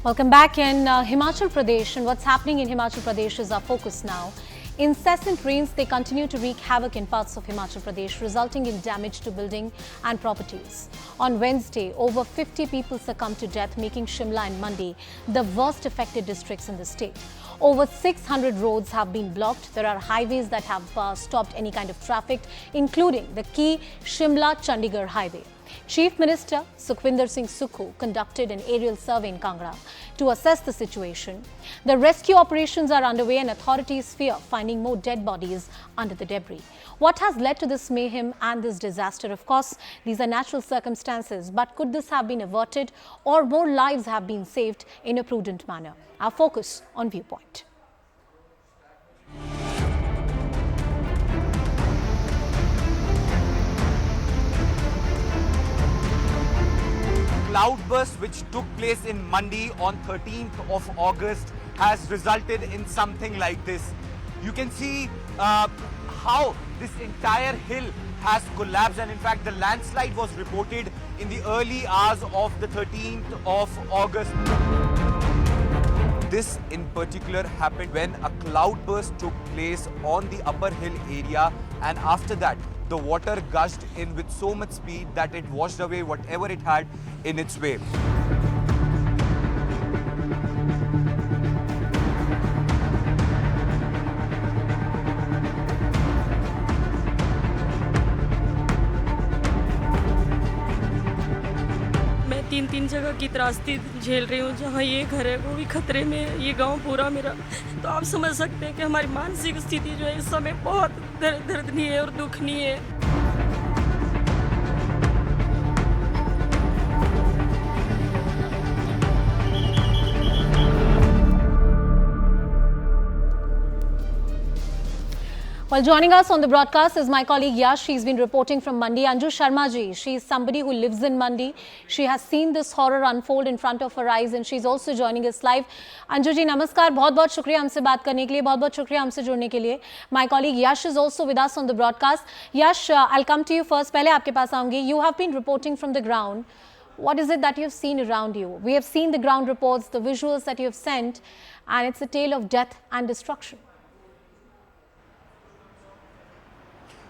Welcome back in Himachal Pradesh, and what's happening in Himachal Pradesh is our focus now. Incessant rains, they continue to wreak havoc in parts of Himachal Pradesh, resulting in damage to building and properties. On Wednesday, over 50 people succumbed to death, making Shimla and Mandi the worst affected districts in the state. Over 600 roads have been blocked. There are highways that have stopped any kind of traffic, including the key Shimla-Chandigarh highway. Chief Minister Sukhwinder Singh Sukhu conducted an aerial survey in Kangra to assess the situation. The rescue operations are underway and authorities fear finding more dead bodies under the debris. What has led to this mayhem and this disaster? Of course, these are natural circumstances, but could this have been averted or more lives have been saved in a prudent manner? Our focus on Viewpoint. Cloudburst which took place in Mandi on 13th of August has resulted in something like this. You can see how this entire hill has collapsed, and in fact the landslide was reported in the early hours of the 13th of August. This in particular happened when a cloudburst took place on the upper hill area, and after that the water gushed in with so much speed that it washed away whatever it had in its way. मैं तीन जगह की त्रासदी झेल रही हूँ, जहाँ ये घर है वो भी खतरे में है, ये गांव पूरा मेरा। तो आप समझ सकते हैं कि हमारी मानसिक स्थिति जो है इस समय बहुत दर्दनीय है और दुखनीय है। Well, joining us on the broadcast is my colleague Yash. She's been reporting from Mandi. Anju Sharma ji, she's somebody who lives in Mandi. She has seen this horror unfold in front of her eyes, and she's also joining us live. Anju ji, namaskar. बहुत शुक्रिया हमसे बात करने के लिए, बहुत शुक्रिया हमसे जुड़ने के लिए. My colleague Yash is also with us on the broadcast. Yash, I'll come to you first. पहले आपके पास आऊंगी. You have been reporting from the ground. What is it that you have seen around you? We have seen the ground reports, the visuals that you have sent, and it's a tale of death and destruction.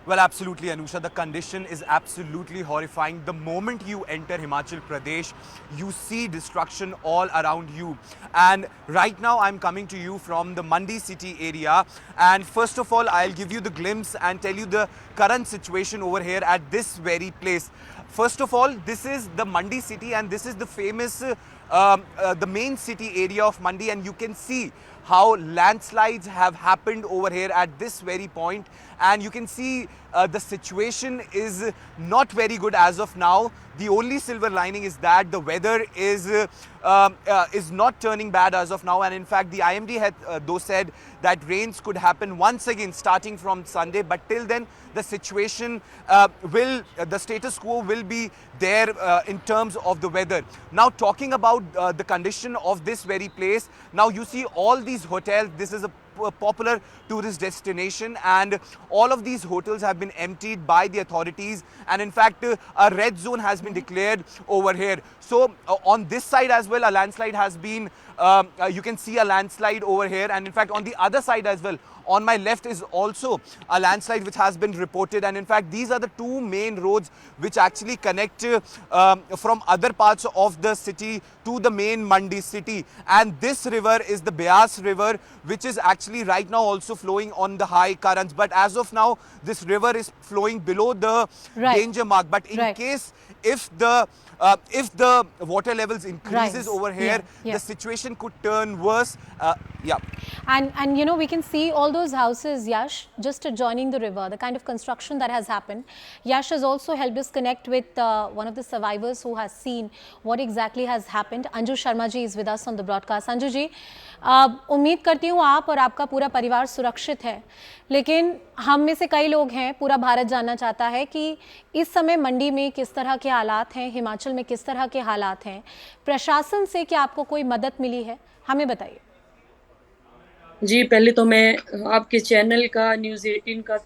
Well, absolutely, Anusha. The condition is absolutely horrifying. The moment you enter Himachal Pradesh, you see destruction all around you. And right now, I'm coming to you from the Mandi city area. And first of all, I'll give you the glimpse and tell you the current situation over here at this very place. First of all, this is the Mandi city, and this is the famous, the main city area of Mandi. And you can see how landslides have happened over here at this very point, and you can see the situation is not very good as of now. The only silver lining is that the weather is not turning bad as of now, and in fact the IMD had though said that rains could happen once again starting from Sunday, but till then the situation the status quo will be there in terms of the weather. Now, talking about the condition of this very place, now you see all these hotels. This is a popular tourist destination, and all of these hotels have been emptied by the authorities, and in fact a red zone has been declared over here. So on this side as well, a landslide has been you can see a landslide over here, and in fact on the other side as well, on my left, is also a landslide which has been reported. And in fact these are the two main roads which actually connect from other parts of the city to the main Mandi city, and this river is the Beas river, which is actually right now also flowing on the high currents, but as of now this river is flowing below the danger mark. But in case if the water levels increases over here, the situation could turn worse. And you know, we can see all those houses, Yash, just adjoining the river, the kind of construction that has happened. Yash has also helped us connect with one of the survivors who has seen what exactly has happened. Anju Sharma ji is with us on the broadcast. Anju ji, उम्मीद करती हूँ आप और आपका पूरा परिवार सुरक्षित है, लेकिन हम में से कई लोग हैं, पूरा भारत जानना चाहता है कि इस समय मंडी में किस तरह के हालात हैं, हिमाचल में किस तरह के हालात हैं, प्रशासन से क्या आपको कोई मदद मिली है, हमें बताइए। जी, पहले तो मैं आपके चैनल का न्यूज़ 18 का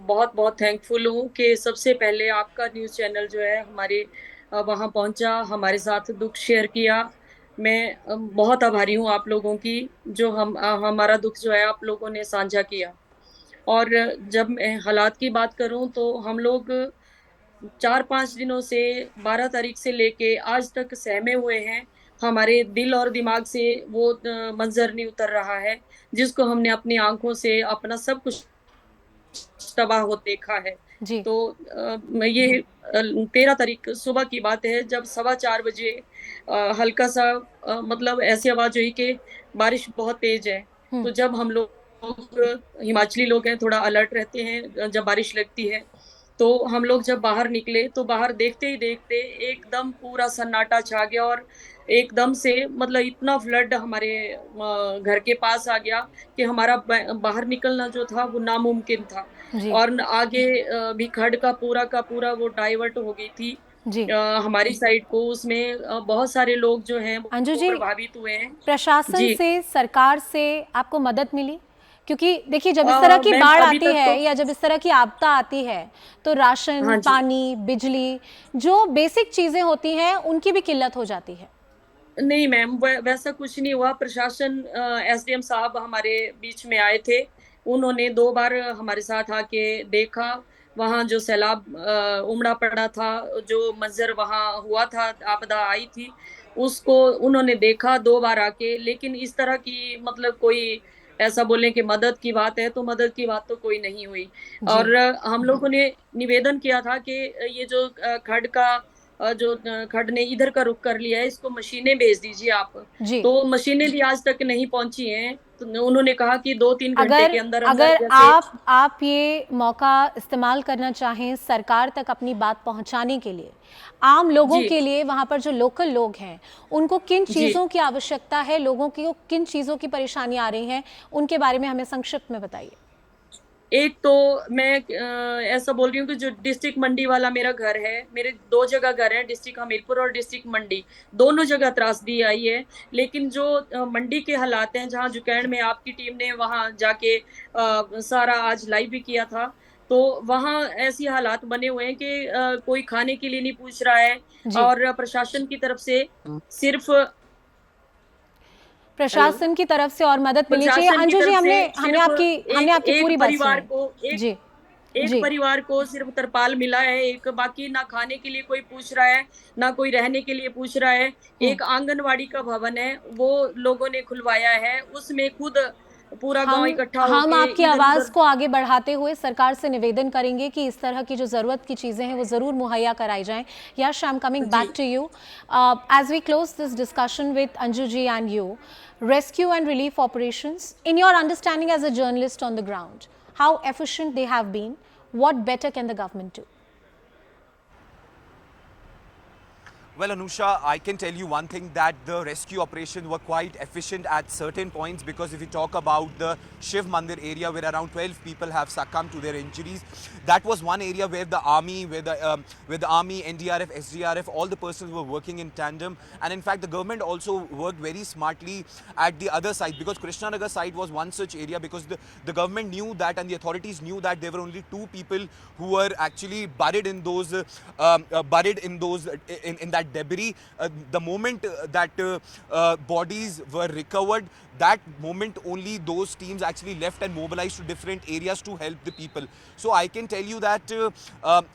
बहुत थैंकफुल हूँ कि सबसे पहले आपका न्यूज़ चैनल जो है हमारे वहाँ पहुँचा, हमारे साथ दुख शेयर किया। मैं बहुत आभारी हूँ आप लोगों की, जो हमारा दुख जो है आप लोगों ने साझा किया। और जब मैं हालात की बात करूँ तो हम लोग 4-5 दिनों से 12 तारीख से लेके आज तक सहमे हुए हैं। हमारे दिल और दिमाग से वो मंज़र नहीं उतर रहा है, जिसको हमने अपनी आँखों से अपना सब कुछ तबाह होते देखा है। जी। तो मैं ये 13 तारीख सुबह की बात है, जब 4:15 बजे हल्का-सा मतलब ऐसी आवाज़ हुई कि बारिश बहुत तेज़ है। हुँ। तो जब हम लोग हिमाचली लोग हैं, थोड़ा अलर्ट रहते हैं जब बारिश लगती है। तो हम लोग जब बाहर निकले, तो बाहर देखते ही देखते एकदम पूरा सन्नाटा छा गया और एकदम से मतलब इतना फ्लड हमारे घर के पास आ गया कि हमारा बाहर निकलना जो था वो नामुमकिन था। जी। और आगे भी खड का पूरा वो डाइवर्ट हो गई थी जी। हमारी साइड को। उसमें बहुत सारे लोग जो हैं अंजू वो जी, प्रभावित हुए हैं। प्रशासन जी। से, सरकार से आपको मदद मिली? क्योंकि देखिए, जब इस तरह की मैम बाढ़ अभी आती तक तो है या जब इस तरह की आपदा आती है, तो राशन, हाँ जी। पानी, बिजली, जो बेसिक चीज़ें होती हैं, उनकी भी किल्लत हो जाती है। नहीं मैम, वैसा कुछ नहीं हुआ। प्रशासन एसडीएम साहब हमारे बीच में आए थे। उन्होंने 2 बार हमारे साथ आके देखा, वहाँ जो सैलाब उमड़ा पड़ा था, जो मंज़र वहाँ हुआ था, आपदा आई थी, उसको उन्होंने देखा 2 बार आके। लेकिन इस तरह की मतलब कोई ऐसा बोलें कि मदद की बात है, तो मदद की बात तो कोई नहीं हुई। जी। और हम लोगों ने निवेदन किया था कि ये जो खड का जो खड ने इधर का रुख कर लिया है, इसको मशीनें भेज दीजिए आप। जी। तो मशीनें भी आज तक नहीं पहुँची हैं। तो उन्होंने कहा कि 2-3 घंटे अगर के अंदर-अंदर अगर जैसे आप ये मौका इस्तेमाल करना चाहें सरकार तक अपनी बात पहुंचाने के लिए, आम लोगों जी, के लिए, वहां पर जो लोकल लोग हैं, उनको किन जी। चीज़ों की आवश्यकता है, लोगों की किन चीज़ों की परेशानी आ रही है, उनके बारे में हमें संक्षिप्त में बताइए। एक तो मैं ऐसा बोल रही हूँ कि जो डिस्ट्रिक्ट मंडी वाला मेरा घर है, मेरे 2 जगह घर है, डिस्ट्रिक्ट हमीरपुर और डिस्ट्रिक्ट मंडी, दोनों जगह त्रासदी आई है। लेकिन जो मंडी के हालात हैं, जहाँ जुकैड़ में आपकी टीम ने वहाँ जाके सारा आज लाइव भी किया था, तो वहाँ ऐसी हालात बने हुए हैं कि कोई खाने के लिए नहीं पूछ रहा है। जी। और प्रशासन की तरफ से सिर्फ हेलो। प्रशासन की तरफ से और मदद मिलनी चाहिए। प्रशासन की अंजू जी, तरफ से हमने हमने सिर्फ आपकी हमने एक आपकी एक पूरी बात परिवार सुनी। को एक जी। एक जी। परिवार को सिर्फ तरपाल मिला है, एक बाकी ना खाने के लिए कोई पूछ रहा है, ना कोई रहने के लिए पूछ रहा है। हम्म। एक आंगनवाड़ी का भवन है, वो लोगों ने खुलवाया है, उसमें खुद पूरा गाँव इकट्ठा हम होके आपकी आवाज़ इधर-उधर को आगे बढ़ाते हुए सरकार से निवेदन करेंगे कि इस तरह की जो ज़रूरत की चीज़ें हैं वो ज़रूर मुहैया कराई जाएं। यश, आई एम कमिंग जी। Back to you as we close this discussion with Anju ji and you. Rescue and relief operations, in your understanding as a journalist on the ground, how efficient they have been, what better can the government do? Well, Anusha, I can tell you one thing, that the rescue operations were quite efficient at certain points, because if we talk about the Shiv Mandir area where around 12 people have succumbed to their injuries, that was one area where the army, NDRF, SDRF, all the persons were working in tandem. And in fact, the government also worked very smartly at the other side, because Krishnanagar side was one such area, because the government knew that and the authorities knew that there were only 2 people who were actually buried in those in that debris. The moment that bodies were recovered, that moment only those teams actually left and mobilized to different areas to help the people. So I can tell you that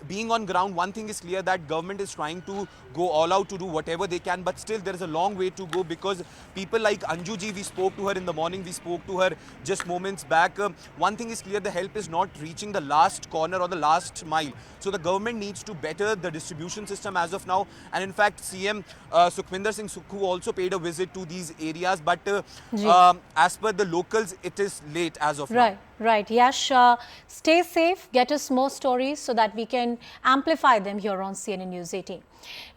being on ground, one thing is clear, that government is trying to go all out to do whatever they can, but still there is a long way to go, because people like Anju ji, we spoke to her in the morning, we spoke to her just moments back. One thing is clear, the help is not reaching the last corner or the last mile. So the government needs to better the distribution system as of now. And in fact, CM Sukhvinder Singh Sukhu also paid a visit to these areas, but ji. as per the locals, it is late as of now. Right, right. Yash, stay safe, get us more stories so that we can amplify them here on CNN News 18.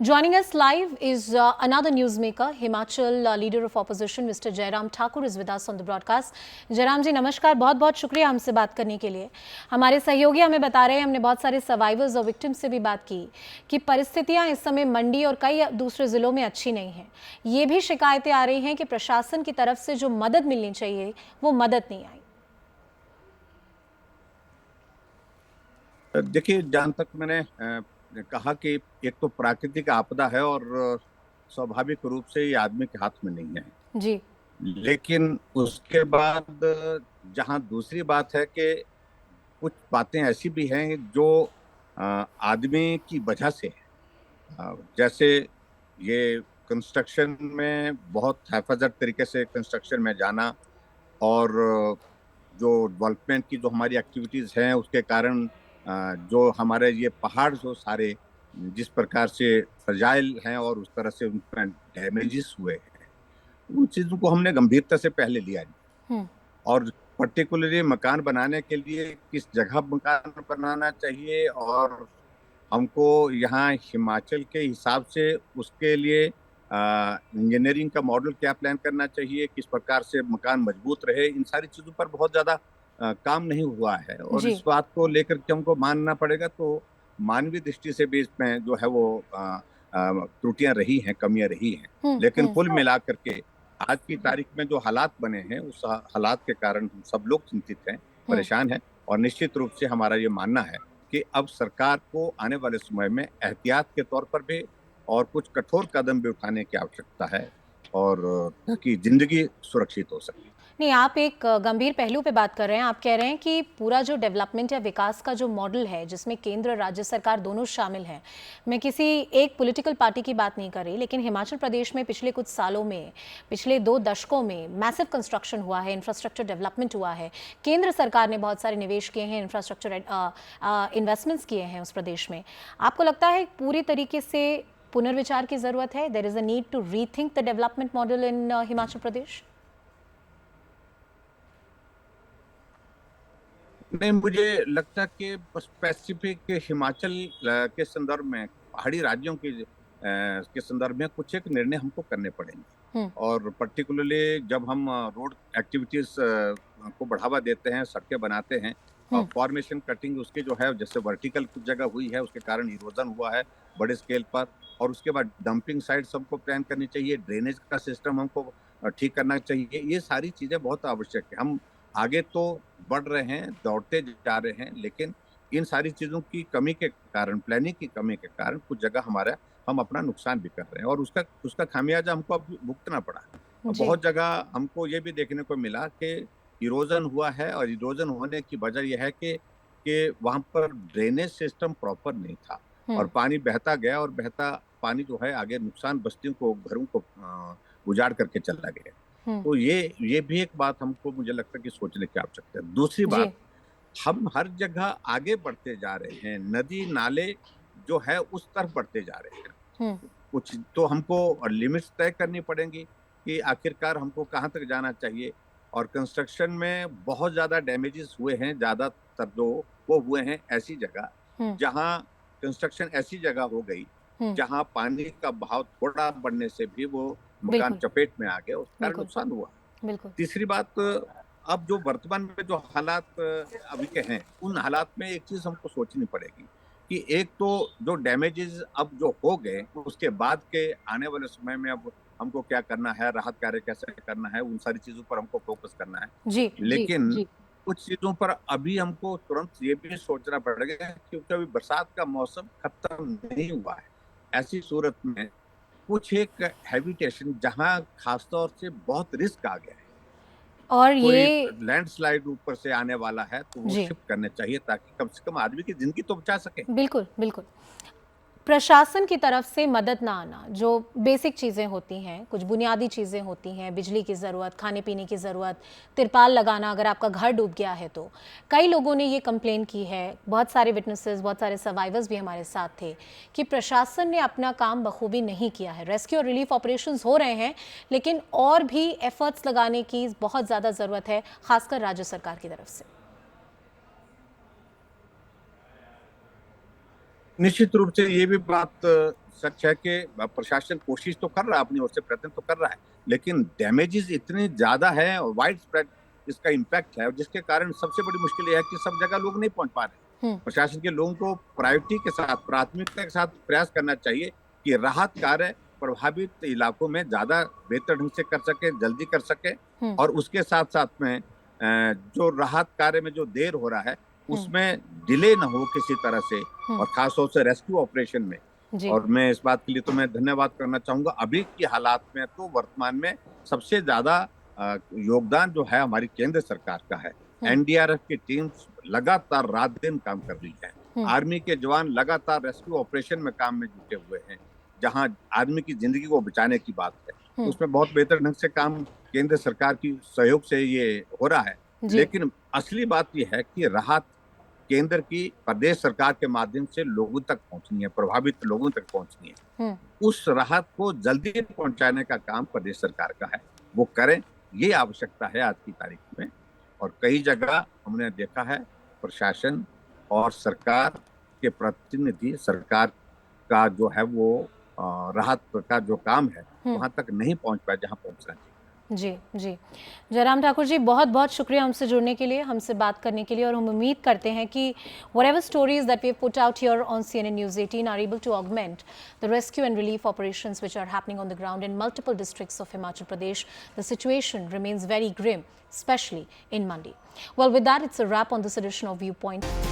Joining us live is another newsmaker, Himachal leader of opposition, Mr. Jairam Thakur is with us on the broadcast. Jairam ji, नमस्कार, बहुत बहुत शुक्रिया हमसे बात करने के लिए। हमारे सहयोगी हमें बता रहे हैं, हमने बहुत सारे सर्वाइवर्स और विक्टिम्स से भी बात की कि परिस्थितियां इस समय मंडी और कई दूसरे ज़िलों में अच्छी नहीं हैं। ये भी शिकायतें आ रही हैं कि प्रशासन की तरफ से जो मदद मिलनी चाहिए वो मदद नहीं आई। देखिए, जहाँ तक मैंने कहा कि एक तो प्राकृतिक आपदा है और स्वाभाविक रूप से ये आदमी के हाथ में नहीं है। जी। लेकिन उसके बाद जहां दूसरी बात है कि कुछ बातें ऐसी भी हैं जो आदमी की वजह से है। जैसे ये कंस्ट्रक्शन में बहुत हैफाजत तरीके से कंस्ट्रक्शन में जाना, और जो डेवलपमेंट की जो हमारी एक्टिविटीज हैं उसके कारण जो हमारे ये पहाड़ जो सारे जिस प्रकार से फ्रजाइल हैं और उस तरह से उनमें डैमेजेस हुए हैं, उन चीजों को हमने गंभीरता से पहले लिया नहीं। और पर्टिकुलरली मकान बनाने के लिए किस जगह मकान बनाना चाहिए, और हमको यहाँ हिमाचल के हिसाब से उसके लिए इंजीनियरिंग का मॉडल क्या प्लान करना चाहिए, किस प्रकार से मकान मजबूत रहे, इन सारी चीजों पर बहुत ज्यादा काम नहीं हुआ है। और इस बात को लेकर के हमको मानना पड़ेगा, तो मानवीय दृष्टि से भी इसमें जो है वो त्रुटियां रही हैं, कमियां रही हैं। लेकिन कुल मिलाकर के आज की तारीख में जो हालात बने हैं उस हालात के कारण हम सब लोग चिंतित हैं, परेशान हैं, और निश्चित रूप से हमारा ये मानना है कि अब सरकार को आने वाले समय में एहतियात के तौर पर भी और कुछ कठोर कदम भी उठाने की आवश्यकता है, और ताकि जिंदगी सुरक्षित हो सके। नहीं, आप एक गंभीर पहलू पे बात कर रहे हैं। आप कह रहे हैं कि पूरा जो डेवलपमेंट या विकास का जो मॉडल है जिसमें केंद्र राज्य सरकार दोनों शामिल हैं, मैं किसी एक पॉलिटिकल पार्टी की बात नहीं कर रही, लेकिन हिमाचल प्रदेश में पिछले कुछ सालों में, पिछले 2 दशकों में मैसिव कंस्ट्रक्शन हुआ है, इंफ्रास्ट्रक्चर डेवलपमेंट हुआ है। केंद्र सरकार ने बहुत सारे निवेश किए हैं, इंफ्रास्ट्रक्चर इन्वेस्टमेंट्स किए हैं उस प्रदेश में। आपको लगता है पूरी तरीके से पुनर्विचार की जरूरत है? There is a need to rethink the development model in Himachal Pradesh? नहीं, मुझे लगता कि स्पेसिफिक हिमाचल के संदर्भ में, पहाड़ी राज्यों के संदर्भ में कुछ एक निर्णय हमको करने पड़ेंगे। और पर्टिकुलरली जब हम रोड एक्टिविटीज को बढ़ावा देते हैं, सड़कें बनाते हैं, और फॉर्मेशन कटिंग उसके जो है, जैसे वर्टिकल कुछ जगह हुई है उसके कारण इरोजन हुआ है बड़े स्केल पर, और उसके बाद डंपिंग साइट्स हमको प्लान करनी चाहिए, ड्रेनेज का सिस्टम हमको ठीक करना चाहिए। ये सारी चीजें बहुत आवश्यक है। हम आगे तो बढ़ रहे हैं, दौड़ते जा रहे हैं, लेकिन इन सारी चीजों की कमी के कारण, प्लानिंग की कमी के कारण कुछ जगह हम अपना नुकसान भी कर रहे हैं, और उसका खामियाजा हमको अब भुगतना पड़ा। बहुत जगह हमको ये भी देखने को मिला कि इरोजन हुआ है, और इरोजन होने की वजह यह है कि वहां पर ड्रेनेज सिस्टम प्रॉपर नहीं था, और पानी बहता गया, और बहता पानी जो है आगे नुकसान बस्तियों को, घरों को उजाड़ करके चला गया। तो ये भी एक बात हमको, मुझे लगता है कि सोचने की आवश्यकता है। दूसरी बात, हम हर जगह आगे बढ़ते जा रहे हैं, नदी नाले जो है उस तरफ बढ़ते जा रहे हैं। कुछ तो हमको लिमिट्स तय करनी पड़ेंगी कि आखिरकार हमको कहाँ तक जाना चाहिए। और कंस्ट्रक्शन में बहुत ज्यादा डैमेजेस हुए हैं, ज्यादातर जो वो हुए हैं ऐसी जगह जहाँ कंस्ट्रक्शन ऐसी जगह हो गई जहाँ पानी का बहाव थोड़ा बढ़ने से भी वो मकान चपेट में आ गया, उसका नुकसान हुआ। तीसरी बात, अब जो वर्तमान में जो हालात अभी के हैं, उन हालात में एक चीज हमको सोचनी पड़ेगी कि एक तो जो डैमेजेस अब जो हो गए, उसके बाद के आने वाले समय में अब हमको क्या करना है, राहत कार्य कैसे करना है, उन सारी चीजों पर हमको फोकस करना है। लेकिन कुछ चीजों पर अभी हमको तुरंत ये भी सोचना पड़ेगा, क्योंकि अभी बरसात का मौसम खत्म नहीं हुआ है। ऐसी सूरत में कुछ एक हैबिटेशन जहां खासतौर से बहुत रिस्क आ गया है, और ये लैंडस्लाइड ऊपर से आने वाला है, तो वो शिफ्ट करने चाहिए, ताकि कम से कम आदमी की जिंदगी तो बचा सके। बिल्कुल बिल्कुल। प्रशासन की तरफ से मदद ना आना, जो बेसिक चीज़ें होती हैं, कुछ बुनियादी चीज़ें होती हैं, बिजली की ज़रूरत, खाने पीने की ज़रूरत, तिरपाल लगाना अगर आपका घर डूब गया है तो। कई लोगों ने ये कंप्लेन की है, बहुत सारे विटनेसेस, बहुत सारे सर्वाइवर्स भी हमारे साथ थे, कि प्रशासन ने अपना काम बखूबी नहीं किया है। रेस्क्यू और रिलीफ ऑपरेशंस हो रहे हैं, लेकिन और भी एफर्ट्स लगाने की बहुत ज़्यादा ज़रूरत है, खासकर राज्य सरकार की तरफ से। निश्चित रूप से ये भी बात सच है कि प्रशासन कोशिश तो कर रहा है, अपनी ओर से प्रयत्न तो कर रहा है, लेकिन डैमेजेस इतने ज्यादा है और वाइड स्प्रेड इसका इम्पैक्ट है, जिसके कारण सबसे बड़ी मुश्किल यह है कि सब जगह लोग नहीं पहुंच पा रहे। प्रशासन के लोगों को प्रायोरिटी के साथ, प्राथमिकता के साथ प्रयास करना चाहिए कि राहत कार्य प्रभावित इलाकों में ज्यादा बेहतर ढंग से कर सके, जल्दी कर सके, और उसके साथ साथ में जो राहत कार्य में जो देर हो रहा है उसमें डिले ना हो किसी तरह से, और खासतौर से रेस्क्यू ऑपरेशन में जी। और मैं इस बात के लिए तो मैं धन्यवाद करना चाहूंगा। अभी की हालात में तो वर्तमान में सबसे ज्यादा योगदान जो है हमारी केंद्र सरकार का है। एनडीआरएफ की टीम लगातार रात दिन काम कर रही है। आर्मी के जवान लगातार रेस्क्यू ऑपरेशन में काम में जुटे हुए हैं। जहां आदमी की जिंदगी को बचाने की बात है, उसमें बहुत बेहतर ढंग से काम केंद्र सरकार की सहयोग से ये हो रहा है। लेकिन असली बात यह है कि राहत केंद्र की प्रदेश सरकार के माध्यम से लोगों तक पहुंचनी है, प्रभावित लोगों तक पहुंचनी है। उस राहत को जल्दी पहुंचाने का काम प्रदेश सरकार का है, वो करें, ये आवश्यकता है आज की तारीख में। और कई जगह हमने देखा है प्रशासन और सरकार के प्रतिनिधि, सरकार का जो है वो राहत का जो काम है वहां तक नहीं पहुंच पाया जहां पहुंचना चाहिए। जी जी। जयराम ठाकुर जी, बहुत बहुत शुक्रिया हमसे जुड़ने के लिए, हमसे बात करने के लिए, और हम उम्मीद करते हैं कि whatever stories that we have put out here on CNN News 18 are able to augment the rescue and relief operations which are happening on the ground in multiple districts of Himachal Pradesh. The situation remains very grim, especially in Mandi. Well, with that, it's a wrap on this edition of Viewpoint.